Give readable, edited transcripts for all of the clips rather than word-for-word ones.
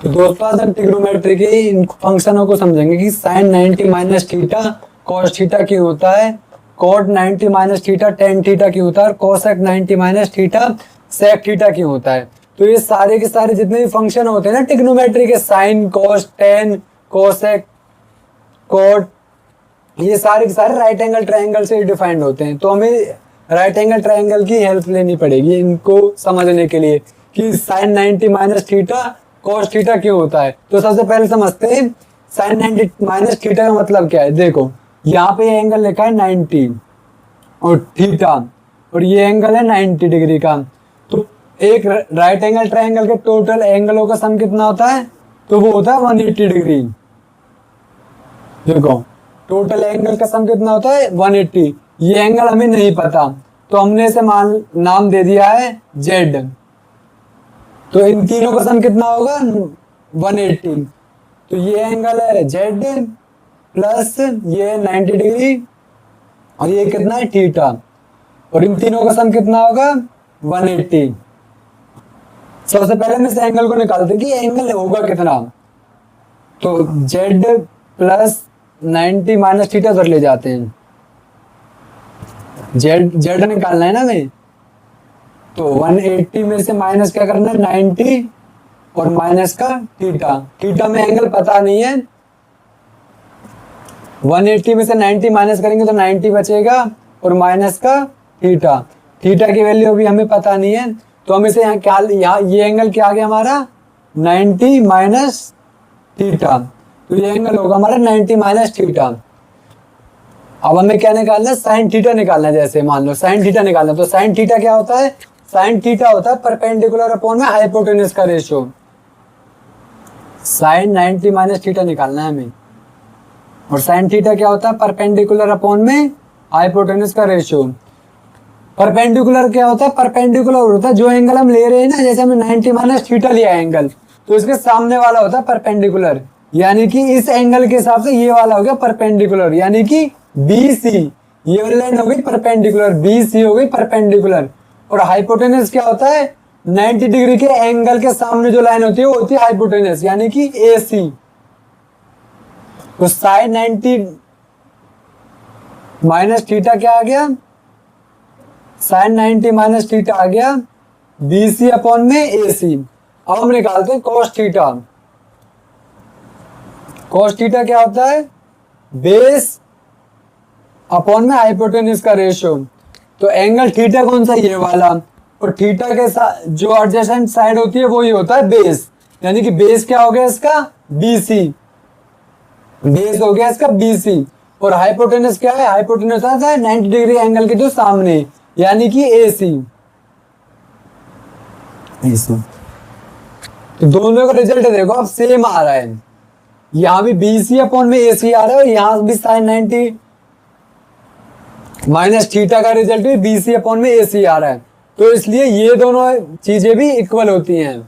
तो दोस्तों आज हम ट्रिग्नोमेट्री के इन फंक्शनों को समझेंगे कि sine 90 minus theta cos theta क्यों होता है, cot 90 minus theta tan theta क्यों होता है और cosec 90 minus theta sec theta क्यों होता है। तो ये सारे के सारे जितने भी फंक्शन होते हैं ना ट्रिग्नोमेट्री के, sine cos tan cosec cot, ये सारे के सारे राइट एंगल ट्रायंगल से डिफाइंड होते हैं। तो हमें राइट एंगल ट्रायंगल की हेल्प लेनी पड़ेगी इनको समझने के लिए कि sine 90 minus theta cos theta क्यों होता है। तो सबसे पहले समझते हैं साइन 90 माइनस थीटा का मतलब क्या है। देखो यहाँ पे ये एंगल लिखा है 90 और थीटा और ये एंगल है 90 डिग्री का। तो एक राइट एंगल ट्रायंगल के टोटल एंगलों का सम कितना होता है, तो वो होता है 180 डिग्री। देखो टोटल एंगल का सम कितना होता है 180। ये एंगल हमें नहीं पता तो हमने इसे नाम दे दिया है जेड। तो इन तीनों का सम कितना होगा 180। तो ये एंगल है जेड प्लस ये 90 डिग्री और ये कितना है थीटा और इन तीनों का सम कितना होगा 180। सबसे पहले हम इस एंगल को निकालते हैं कि एंगल होगा कितना। तो जेड प्लस 90 माइनस थीटा उधर ले जाते हैं, जेड निकालना है ना हमें। तो 180 में से माइनस क्या करना है 90 और माइनस का थीटा, थीटा में एंगल पता नहीं है। 180 में से 90 माइनस करेंगे तो 90 बचेगा और माइनस का थीटा, थीटा की वैल्यू अभी हमें पता नहीं है। तो हम इसे यहाँ क्या, यहाँ ये एंगल क्या आ गया हमारा 90 माइनस थीटा। तो ये एंगल होगा हमारा 90 माइनस थीटा। अब हमें क्या निकालना है साइन थीटा निकालना है। जैसे मान लो साइन थीटा निकालना है तो साइन थीटा क्या होता है, साइन थीटा होता है परपेंडिकुलर अपॉन में हाइपोटेन्यूज का रेशियो। साइन 90 माइनस थीटा निकालना है हमें और साइन थीटा क्या होता है परपेंडिकुलर अपॉन में हाइपोटेन्यूज का रेशियो। परपेंडिकुलर क्या होता है, परपेंडिकुलर होता है जो एंगल हम ले रहे हैं ना, जैसे हमने 90 माइनस थीटा लिया एंगल तो इसके सामने वाला होता है परपेंडिकुलर, यानी कि इस एंगल के हिसाब से ये वाला हो गया परपेंडिकुलर, यानी कि BC, ये वाली लाइन हो गई परपेंडिकुलर, BC हो गई परपेंडिकुलर। और हाइपोटेनस क्या होता है 90 डिग्री के एंगल के सामने जो लाइन होती है वो होती है हाइपोटेनस, यानी कि AC। तो साइन 90 माइनस थीटा क्या आ गया, साइन 90 माइनस थीटा आ गया BC अपॉन में AC। अब हम निकालते हैं कॉस थीटा। कॉस थीटा क्या होता है बेस अपॉन में हाइपोटेन्यूज का रेशियो। तो एंगल थीटा कौन सा, ये वाला, और थीटा के साथ जो एडजेसेंट साइड होती है वो ही होता है बेस, यानी कि बेस क्या हो गया इसका BC, बेस हो गया इसका BC। और हाइपोटेन्यूज क्या है, हाइपोटेन्यूज आता है 90 डिग्री एंगल के जो सामने, यानी कि AC। तो दोनों का रिजल्ट देखो अब सेम आ रहा है, यहाँ भी BC अपॉन में AC आ रहा है और यहाँ भी साइन 90 माइनस थीटा का रिजल्ट भी BC अपॉन में AC आ रहा है। तो इसलिए ये दोनों चीजें भी इक्वल होती हैं।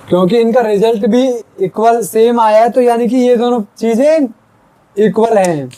क्योंकि इनका रिजल्ट भी इक्वल सेम आया है तो यानी कि ये दोनों चीजें इक्वल हैं।